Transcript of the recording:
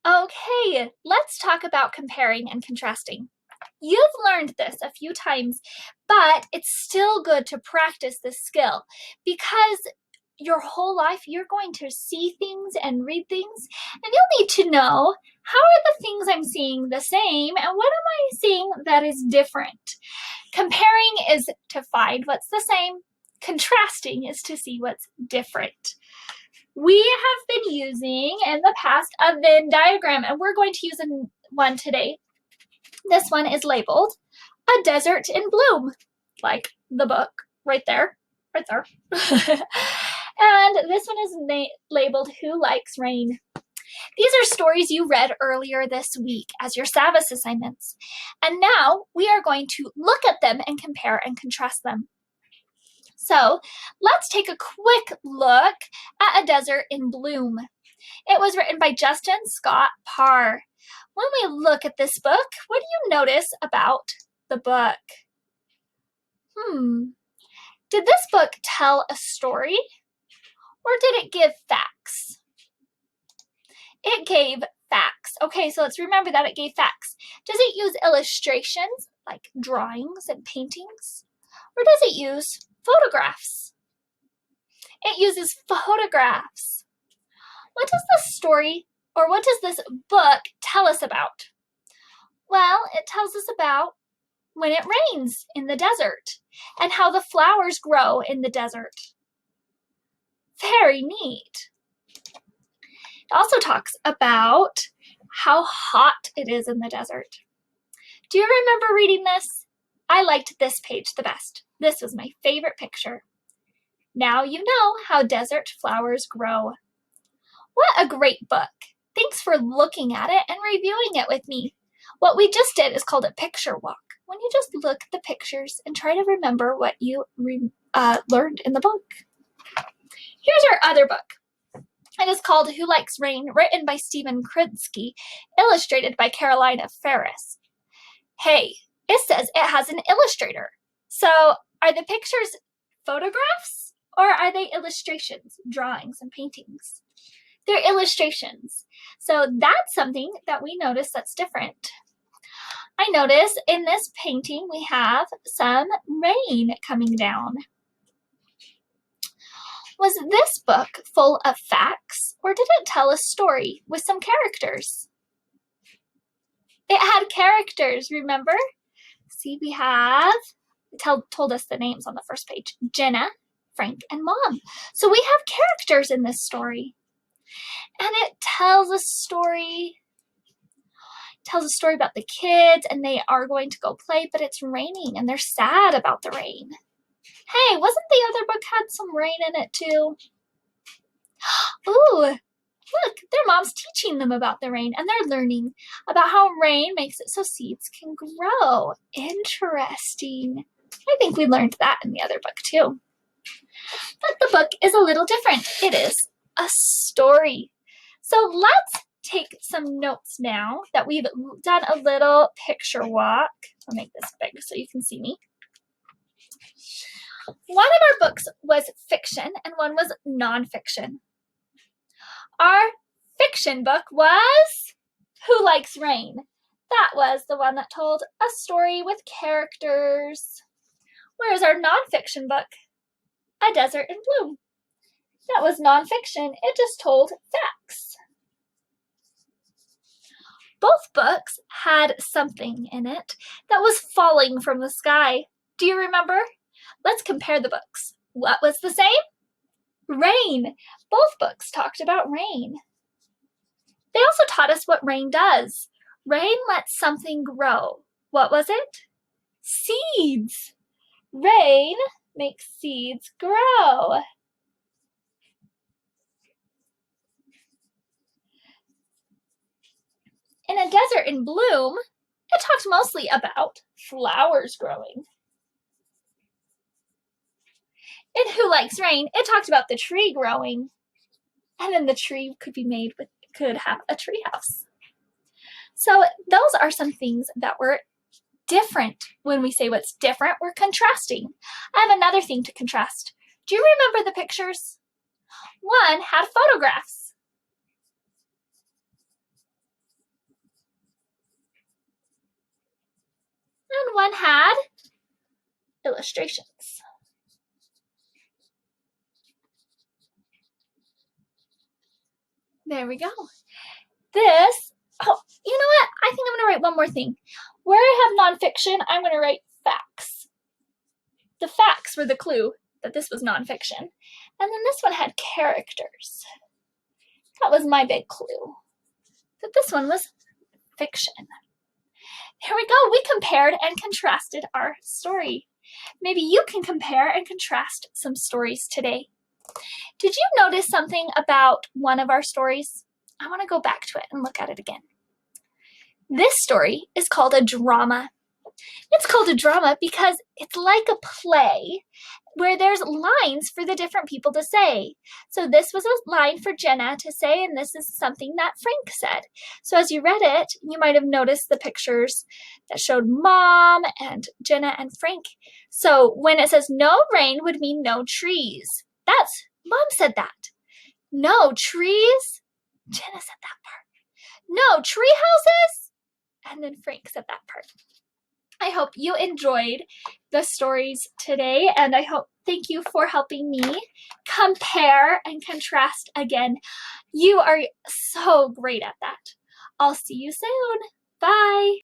Okay, let's talk about comparing and contrasting. You've learned this a few times, but it's still good to practice this skill because your whole life you're going to see things and read things, and you'll need to know, how are the things I'm seeing the same and what am I seeing that is different? Comparing is to find what's the same, contrasting is to see what's different. We have been using in the past a Venn diagram, and we're going to use one today. This one is labeled A Desert in Bloom, like the book right there. And this one is labeled Who Likes Rain? These are stories you read earlier this week as your Savas assignments. And now we are going to look at them and compare and contrast them. So let's take a quick look at A Desert in Bloom. It was written by Justin Scott Parr. When we look at this book, what do you notice about the book? Did this book tell a story or did it give facts? It gave facts. Okay, so let's remember that it gave facts. Does it use illustrations like drawings and paintings? Or does it use photographs? It uses photographs. What does this story or what does this book tell us about? Well, it tells us about when it rains in the desert and how the flowers grow in the desert. Very neat. It also talks about how hot it is in the desert. Do you remember reading this? I liked this page the best. This was my favorite picture. Now you know how desert flowers grow. What a great book. Thanks for looking at it and reviewing it with me. What we just did is called a picture walk, when you just look at the pictures and try to remember what you learned in the book. Here's our other book. It is called Who Likes Rain, written by Stephen Krinsky, illustrated by Carolina Ferris. Hey, it says it has an illustrator. So are the pictures photographs or are they illustrations, drawings, and paintings? They're illustrations. So that's something that we notice that's different. I notice in this painting we have some rain coming down. Was this book full of facts or did it tell a story with some characters? It had characters, remember? See, we have, told us the names on the first page, Jenna, Frank, and Mom. So we have characters in this story. And it tells a story about the kids and they are going to go play, but it's raining and they're sad about the rain. Hey, wasn't the other book had some rain in it too? Ooh, look, their mom's teaching them about the rain and they're learning about how rain makes it so seeds can grow. Interesting. I think we learned that in the other book too. But the book is a little different. It is a story. So let's take some notes now that we've done a little picture walk. I'll make this big so you can see me. One of our books was fiction and one was nonfiction. Our fiction book was Who Likes Rain? That was the one that told a story with characters. Whereas our nonfiction book, A Desert in Bloom, that was nonfiction. It just told facts. Both books had something in it that was falling from the sky. Do you remember? Let's compare the books. What was the same? Rain. Both books talked about rain. They also taught us what rain does. Rain lets something grow. What was it? Seeds. Rain makes seeds grow. In A Desert in Bloom, it talked mostly about flowers growing. In Who Likes Rain, it talked about the tree growing. And then the tree could have a tree house. So those are some things that were different. When we say what's different, we're contrasting. I have another thing to contrast. Do you remember the pictures? One had photographs. had illustrations. There we go. This, oh, you know what? I think I'm going to write one more thing. Where I have nonfiction, I'm going to write facts. The facts were the clue that this was nonfiction. And then this one had characters. That was my big clue, that this one was fiction. Here we go. We compared and contrasted our story. Maybe you can compare and contrast some stories today. Did you notice something about one of our stories? I want to go back to it and look at it again. This story is called a drama. It's called a drama because it's like a play where there's lines for the different people to say. So this was a line for Jenna to say, and this is something that Frank said. So as you read it, you might have noticed the pictures that showed Mom and Jenna and Frank. So when it says no rain would mean no trees. That's, Mom said that. No trees, Jenna said that part. No tree houses, and then Frank said that part. I hope you enjoyed the stories today, and thank you for helping me compare and contrast again. You are so great at that. I'll see you soon. Bye.